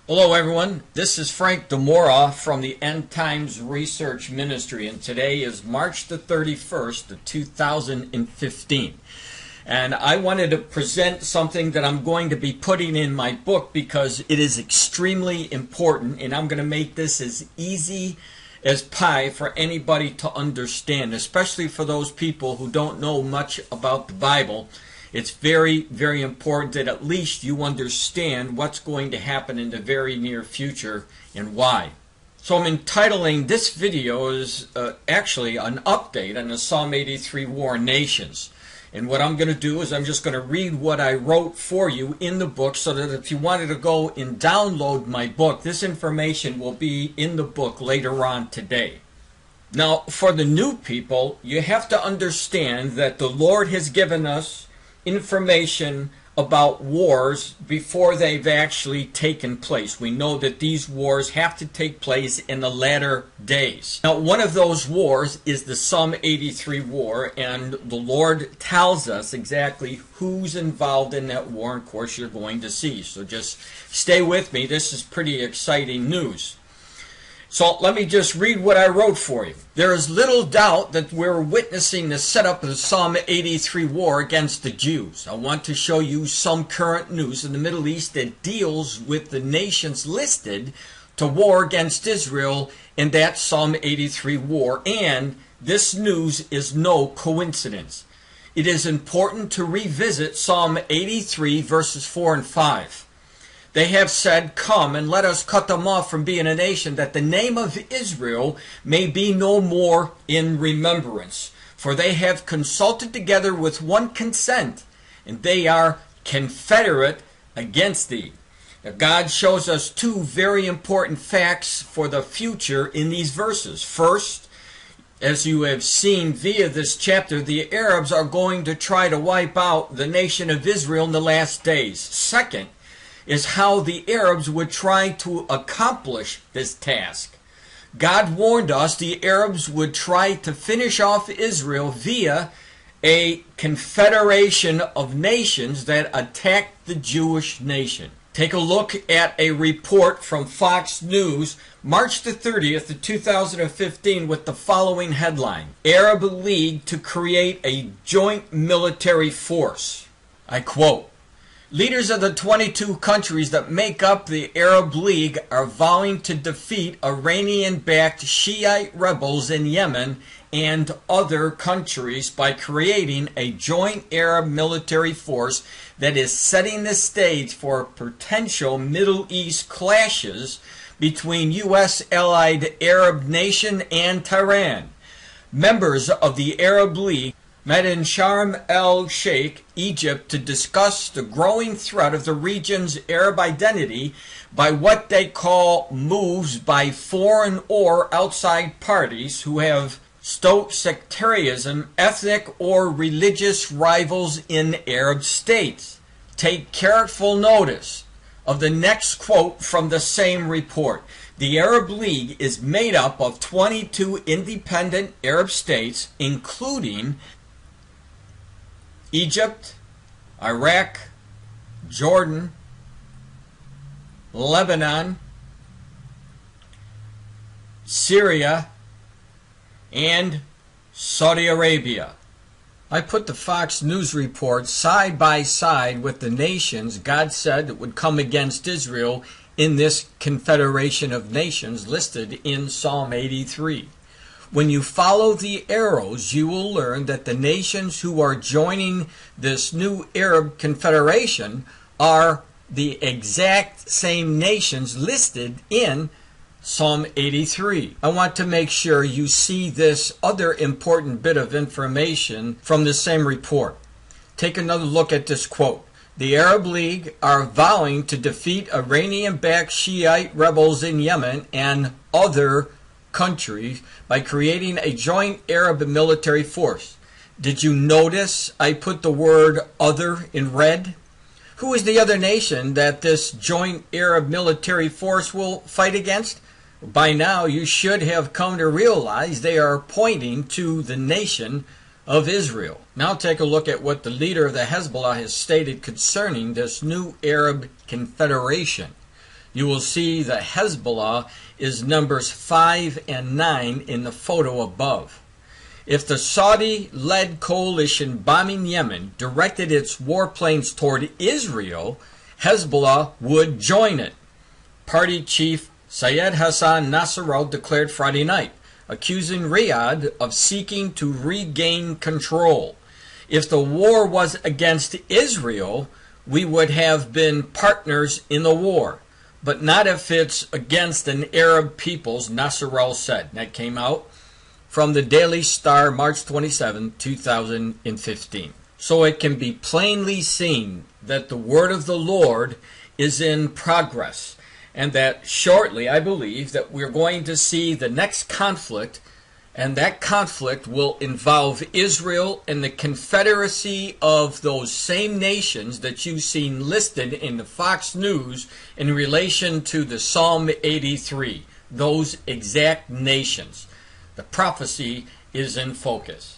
Hello everyone, this is Frank DiMora from the End Times Research Ministry, and today is March the 31st of 2015. And I wanted to present something that I'm going to be putting in my book because it is extremely important, and I'm going to make this as easy as pie for anybody to understand, especially for those people who don't know much about the Bible. It's very, very important that at least you understand what's going to happen in the very near future and why. So I'm entitling this video is actually an update on the Psalm 83 War Nations. And what I'm going to do is I'm just going to read what I wrote for you in the book so that if you wanted to go and download my book, this information will be in the book later on today. Now, for the new people, you have to understand that the Lord has given us information about wars before they've actually taken place. We know that these wars have to take place in the latter days. Now, one of those wars is the Psalm 83 war, and the Lord tells us exactly who's involved in that war, and of course you're going to see. So just stay with me. This is pretty exciting news. So let me just read what I wrote for you. There is little doubt that we're witnessing the setup of the Psalm 83 war against the Jews. I want to show you some current news in the Middle East that deals with the nations listed to war against Israel in that Psalm 83 war. And this news is no coincidence. It is important to revisit Psalm 83 verses 4 and 5. They have said, "Come, and let us cut them off from being a nation, that the name of Israel may be no more in remembrance. For they have consulted together with one consent, and they are confederate against thee." Now, God shows us two very important facts for the future in these verses. First, as you have seen via this chapter, the Arabs are going to try to wipe out the nation of Israel in the last days. Second, is how the Arabs would try to accomplish this task. God warned us the Arabs would try to finish off Israel via a confederation of nations that attacked the Jewish nation. Take a look at a report from Fox News, March the 30th of 2015, with the following headline: Arab League to create a joint military force. I quote, "Leaders of the 22 countries that make up the Arab League are vowing to defeat Iranian-backed Shiite rebels in Yemen and other countries by creating a joint Arab military force that is setting the stage for potential Middle East clashes between U.S.-allied Arab nation and Tehran. Members of the Arab League met in Sharm el-Sheikh, Egypt, to discuss the growing threat of the region's Arab identity by what they call moves by foreign or outside parties who have stoked sectarianism, ethnic or religious rivals in Arab states." Take careful notice of the next quote from the same report. The Arab League is made up of 22 independent Arab states, including Egypt, Iraq, Jordan, Lebanon, Syria, and Saudi Arabia. I put the Fox News report side by side with the nations God said that would come against Israel in this confederation of nations listed in Psalm 83. When you follow the arrows, you will learn that the nations who are joining this new Arab confederation are the exact same nations listed in Psalm 83. I want to make sure you see this other important bit of information from the same report. Take another look at this quote. The Arab League are vowing to defeat Iranian-backed Shiite rebels in Yemen and other countries by creating a joint Arab military force. Did you notice I put the word other in red? Who is the other nation that this joint Arab military force will fight against? By now you should have come to realize they are pointing to the nation of Israel. Now take a look at what the leader of the Hezbollah has stated concerning this new Arab confederation. you will see that Hezbollah is numbers 5 and 9 in the photo above. If the Saudi-led coalition bombing Yemen directed its warplanes toward Israel, Hezbollah would join it. Party chief Syed Hassan Nasrallah declared Friday night, accusing Riyadh of seeking to regain control. If the war was against Israel, we would have been partners in the war, but not if it's against an Arab peoples, Nasrallah said. That came out from the Daily Star, March 27, 2015. So it can be plainly seen that the word of the Lord is in progress, and that shortly, I believe, that we're going to see the next conflict, and that conflict will involve Israel and the confederacy of those same nations that you've seen listed in the Fox News in relation to the Psalm 83, those exact nations. The prophecy is in focus.